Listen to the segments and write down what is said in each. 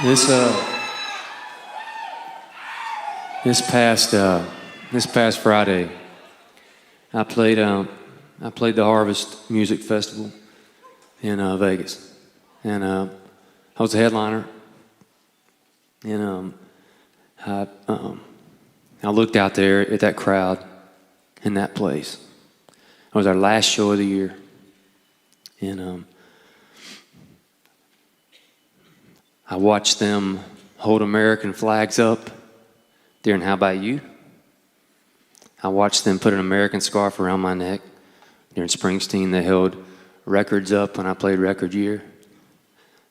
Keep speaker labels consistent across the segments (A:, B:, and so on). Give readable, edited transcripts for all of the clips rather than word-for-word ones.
A: This this past Friday, I played the Harvest Music Festival in Vegas, and I was a headliner. And I looked out there at that crowd in that place. It was our last show of the year, and I watched them hold American flags up during How About You. I watched them put an American scarf around my neck during Springsteen. They held records up when I played Record Year.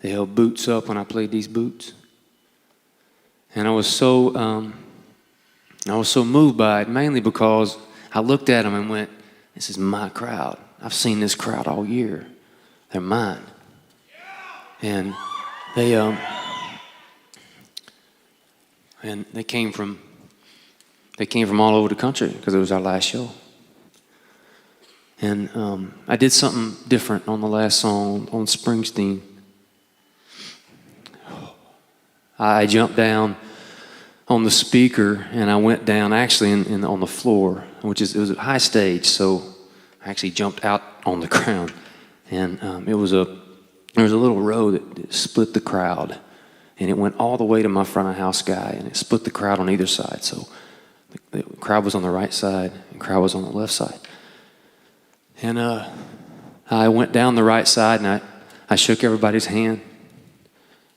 A: They held boots up when I played these boots. And I was so moved by it, mainly because I looked at them and went, this is my crowd. I've seen this crowd all year. They're mine. And they came from all over the country because it was our last show. And I did something different on the last song on Springsteen. I jumped down on the speaker and I went down actually on the floor, it was a high stage, so I actually jumped out on the ground. And there was a little row that split the crowd, and it went all the way to my front of house guy, and it split the crowd on either side. So the crowd was on the right side, and the crowd was on the left side. And I went down the right side, and I shook everybody's hand,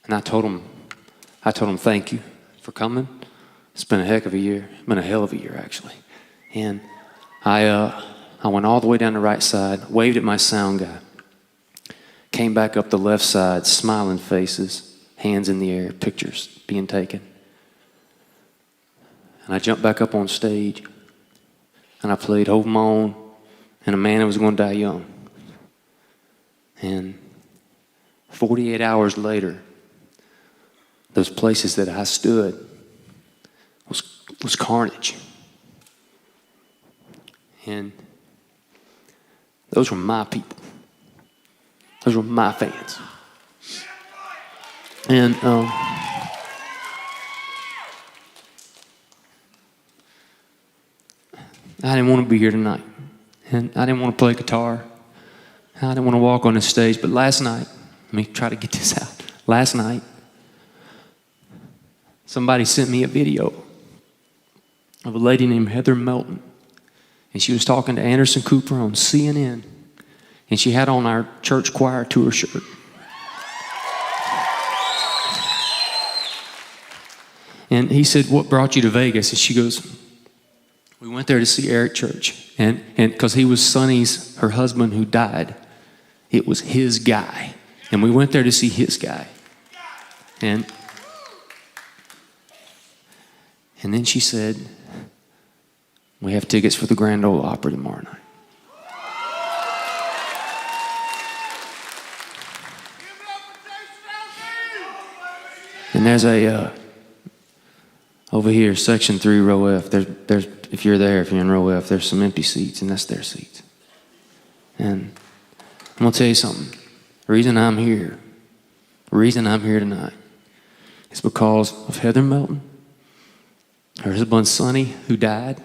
A: and I told them thank you for coming. It's been a heck of a year. It's been a hell of a year, actually. And I went all the way down the right side, waved at my sound guy, came back up the left side, smiling faces, hands in the air, pictures being taken. And I jumped back up on stage, and I played Hold 'Em On and A Man That Was Gonna Die Young. And 48 hours later, those places that I stood was carnage. And those were my people. Those were my fans. And I didn't want to be here tonight. And I didn't want to play guitar. I didn't want to walk on the stage. But last night, let me try to get this out. Last night, somebody sent me a video of a lady named Heather Melton. And she was talking to Anderson Cooper on CNN. And she had on our church choir tour shirt. And he said, what brought you to Vegas? And she goes, we went there to see Eric Church. And because he was Sonny's, her husband who died. It was his guy. And we went there to see his guy. And then she said, we have tickets for the Grand Ole Opry tomorrow night. And there's over here, section 3, row F, there's if you're in row F, there's some empty seats, and that's their seats. And I'm gonna tell you something. The reason I'm here tonight is because of Heather Melton, her husband Sonny, who died.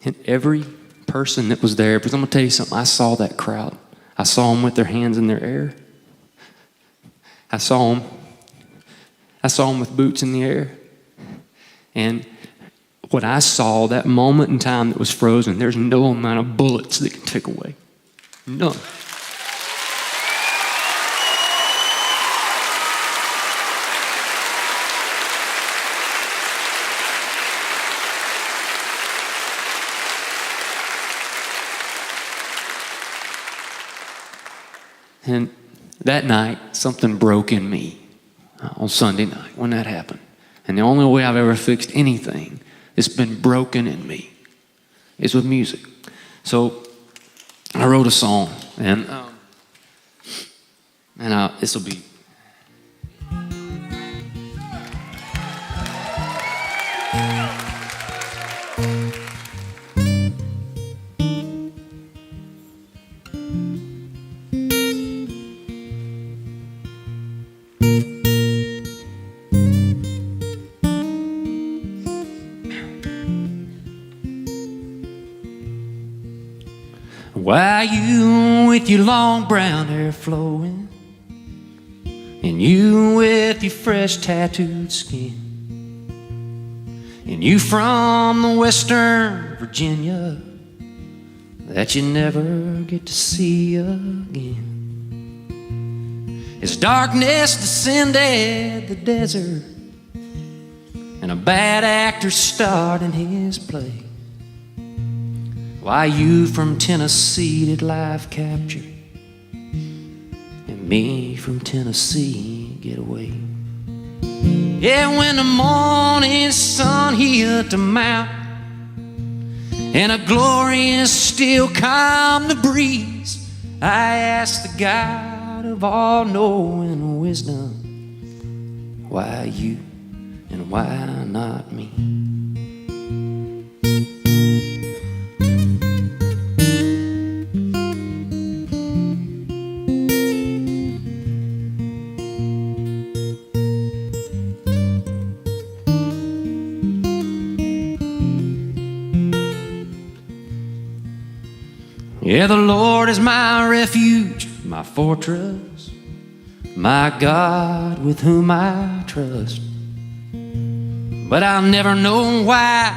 A: And every person that was there, because I'm gonna tell you something, I saw that crowd. I saw them with their hands in their air. I saw them with boots in the air. And what I saw, that moment in time that was frozen, there's no amount of bullets that can take away. None. And that night, something broke in me on Sunday night when that happened. And the only way I've ever fixed anything that's been broken in me is with music. So I wrote a song, and this will be. Why you with your long brown hair flowing, and you with your fresh tattooed skin, and you from the Western Virginia that you never get to see again. As darkness descended the desert, and a bad actor starred in his play, why you from Tennessee did life capture, and me from Tennessee get away. Yeah, when the morning sun hit the mountain, and a glorious still calm the breeze, I asked the God of all knowing wisdom, why you and why not me? Yeah, the Lord is my refuge, my fortress, my God with whom I trust. But I'll never know why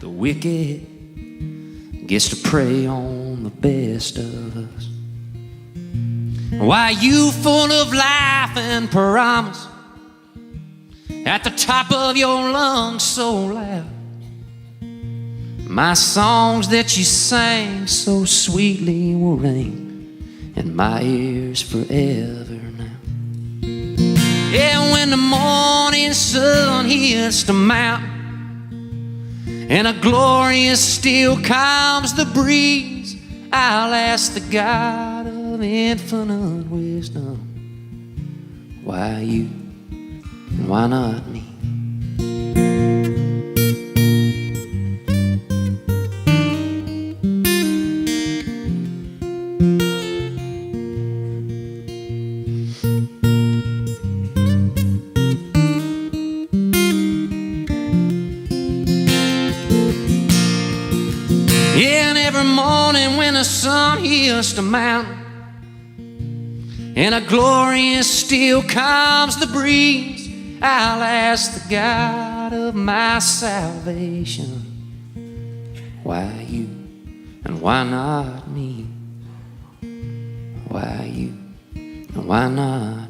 A: the wicked gets to prey on the best of us. Why you full of life and promise, at the top of your lungs so loud, my songs that you sang so sweetly will ring in my ears forever now. Yeah, when the morning sun hits the mountain, and a glorious still calms the breeze, I'll ask the God of infinite wisdom, why you and why not me? Yeah, and every morning when the sun hits the mountain, and a glorious still calms the breeze, I'll ask the God of my salvation, why you and why not me? Why you and why not